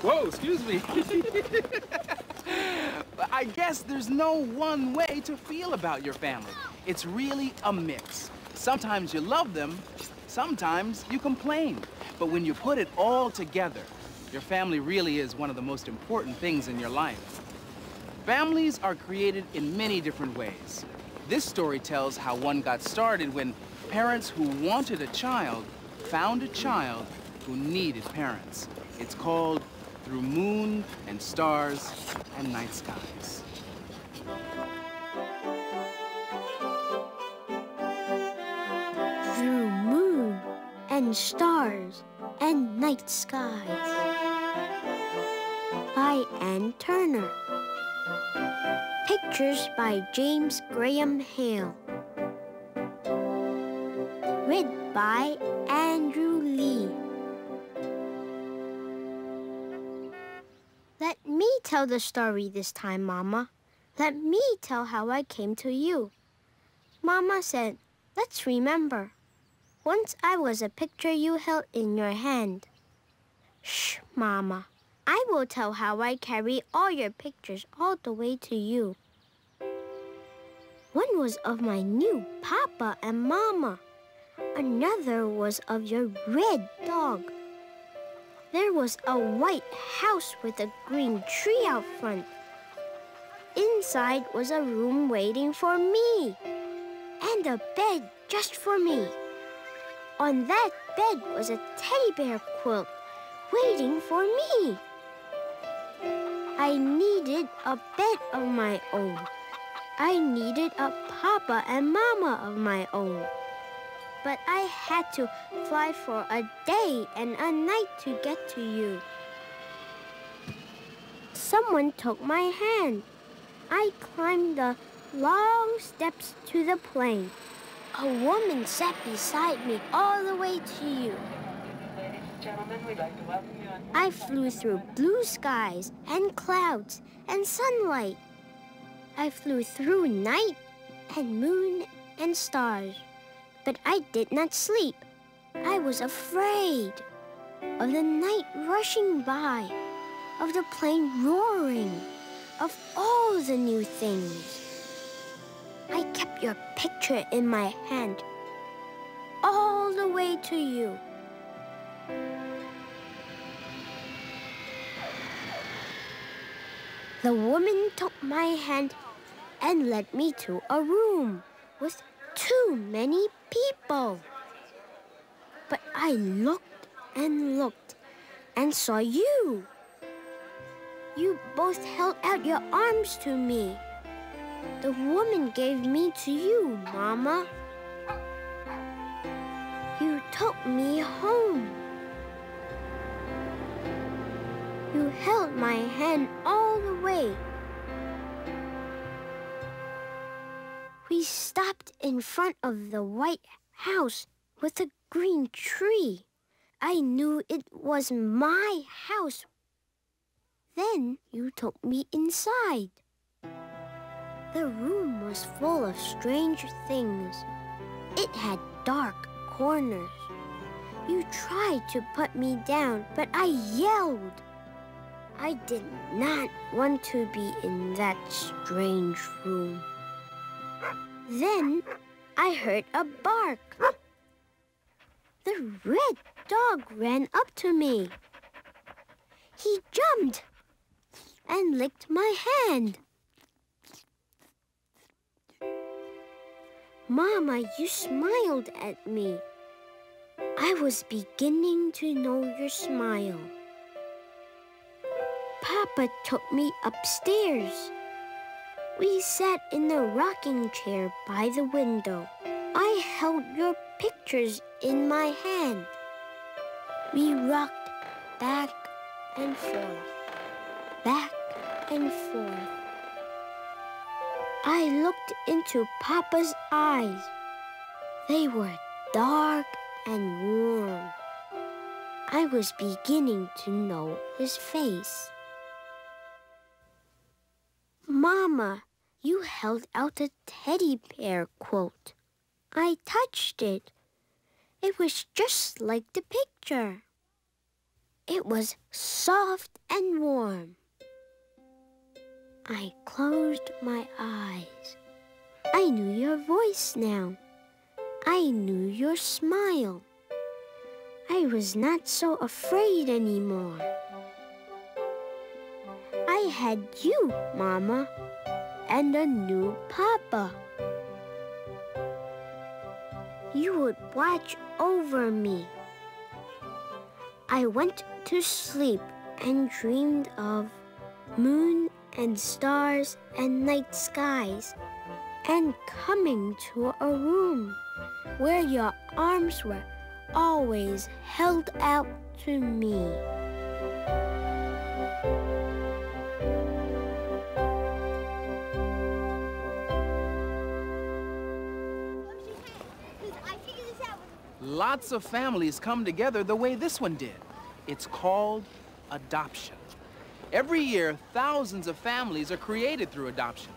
Whoa, excuse me. I guess there's no one way to feel about your family. It's really a mix. Sometimes you love them, sometimes you complain. But when you put it all together, your family really is one of the most important things in your life. Families are created in many different ways. This story tells how one got started when parents who wanted a child found a child who needed parents. It's called Through Moon and Stars and Night Skies. Through moon and stars and night skies by Ann Turner. Pictures by James Graham Hale. Read by Andrew Lee. Let me tell the story this time, Mama. Let me tell how I came to you. Mama said, let's remember. Once I was a picture you held in your hand. Shh, Mama. I will tell how I carry all your pictures all the way to you. One was of my new Papa and Mama. Another was of your red dog. There was a white house with a green tree out front. Inside was a room waiting for me, and a bed just for me. On that bed was a teddy bear quilt waiting for me. I needed a bed of my own. I needed a Papa and Mama of my own. But I had to fly for a day and a night to get to you. Someone took my hand. I climbed the long steps to the plane. A woman sat beside me all the way to you. Ladies and gentlemen, we'd like to welcome you on... I flew through blue skies and clouds and sunlight. I flew through night and moon and stars. But I did not sleep. I was afraid of the night rushing by, of the plane roaring, of all the new things. I kept your picture in my hand all the way to you. The woman took my hand and led me to a room with too many people. But I looked and saw you. You both held out your arms to me. The woman gave me to you, Mama. You took me home. You held my hand all the way. We stopped in front of the white house with a green tree. I knew it was my house. Then you took me inside. The room was full of strange things. It had dark corners. You tried to put me down, but I yelled. I did not want to be in that strange room. Then I heard a bark. The red dog ran up to me. He jumped and licked my hand. Mama, you smiled at me. I was beginning to know your smile. Papa took me upstairs. We sat in the rocking chair by the window. I held your pictures in my hand. We rocked back and forth, back and forth. I looked into Papa's eyes. They were dark and warm. I was beginning to know his face. Mama, you held out a teddy bear quilt. I touched it. It was just like the picture. It It was soft and warm. I closed my eyes. I knew your voice now. I knew your smile. I was not so afraid anymore. I had you, Mama, and a new Papa. You would watch over me. I went to sleep and dreamed of moon and stars and night skies, and coming to a room where your arms were always held out to me. Lots of families come together the way this one did. It's called adoption. Every year, thousands of families are created through adoption.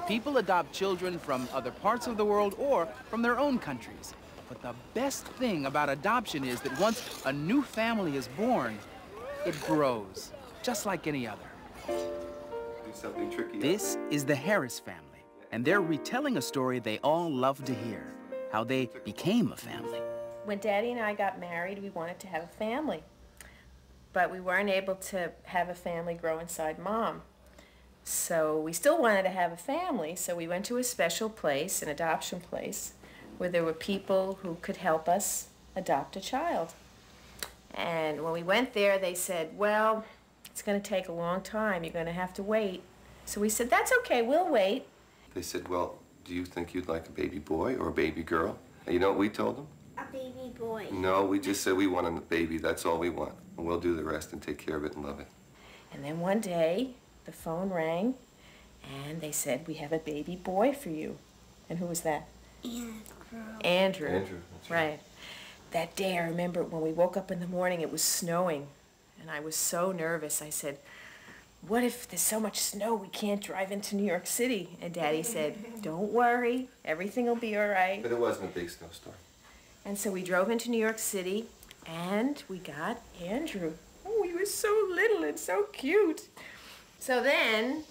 People adopt children from other parts of the world or from their own countries. But the best thing about adoption is that once a new family is born, it grows, just like any other. Do something tricky. This is the Harris family, and they're retelling a story they all love to hear, how they became a family. When Daddy and I got married, we wanted to have a family. But we weren't able to have a family grow inside Mom. So we still wanted to have a family, so we went to a special place, an adoption place, where there were people who could help us adopt a child. And when we went there, they said, well, it's going to take a long time. You're going to have to wait. So we said, that's okay, we'll wait. They said, well, do you think you'd like a baby boy or a baby girl? And you know what we told them? A baby boy. No, we just said we want a baby. That's all we want. And we'll do the rest and take care of it and love it. And then one day, the phone rang, and they said, we have a baby boy for you. And who was that? Andrew. Andrew, that's right. That day, I remember when we woke up in the morning, it was snowing, and I was so nervous. I said, what if there's so much snow we can't drive into New York City? And Daddy said, don't worry, everything will be all right. But it wasn't a big snowstorm. And so we drove into New York City, and we got Andrew. Oh, he was so little and so cute. So then,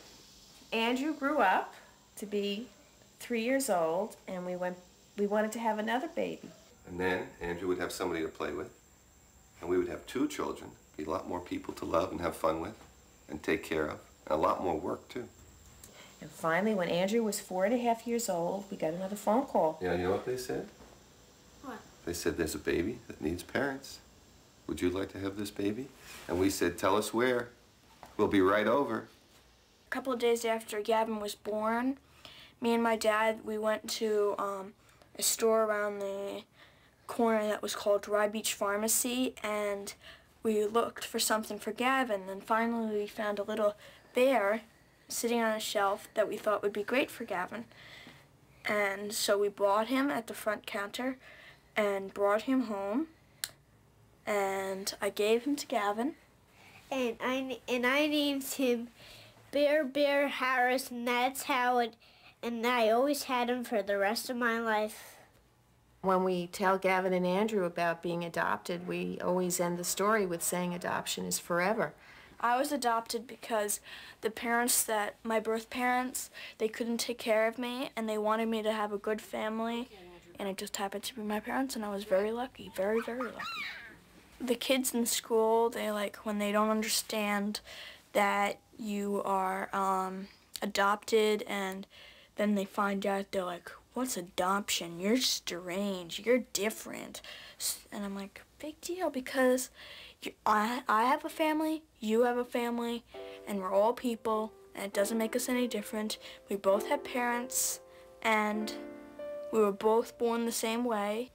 Andrew grew up to be 3 years old, and we wanted to have another baby. And then Andrew would have somebody to play with, and we would have 2 children, be a lot more people to love and have fun with and take care of, and a lot more work, too. And finally, when Andrew was 4.5 years old, we got another phone call. Yeah, you know what they said? What? They said, there's a baby that needs parents. Would you like to have this baby? And we said, tell us where. We'll be right over. A couple of days after Gavin was born, me and my dad, we went to a store around the corner that was called Rye Beach Pharmacy, and we looked for something for Gavin, and finally we found a little bear sitting on a shelf that we thought would be great for Gavin. And so we bought him at the front counter and brought him home, and I gave him to Gavin. And I named him Bear Harris, and that's how it, and I always had him for the rest of my life. When we tell Gavin and Andrew about being adopted, we always end the story with saying adoption is forever. I was adopted because the parents that, my birth parents, they couldn't take care of me, and they wanted me to have a good family, and it just happened to be my parents, and I was very lucky, very, very lucky. The kids in school, they when they don't understand that you are adopted, and then they find out, they're like, what's adoption? You're strange, you're different. And I'm like, big deal, because I have a family, you have a family, and we're all people, and it doesn't make us any different. We both have parents, and we were both born the same way.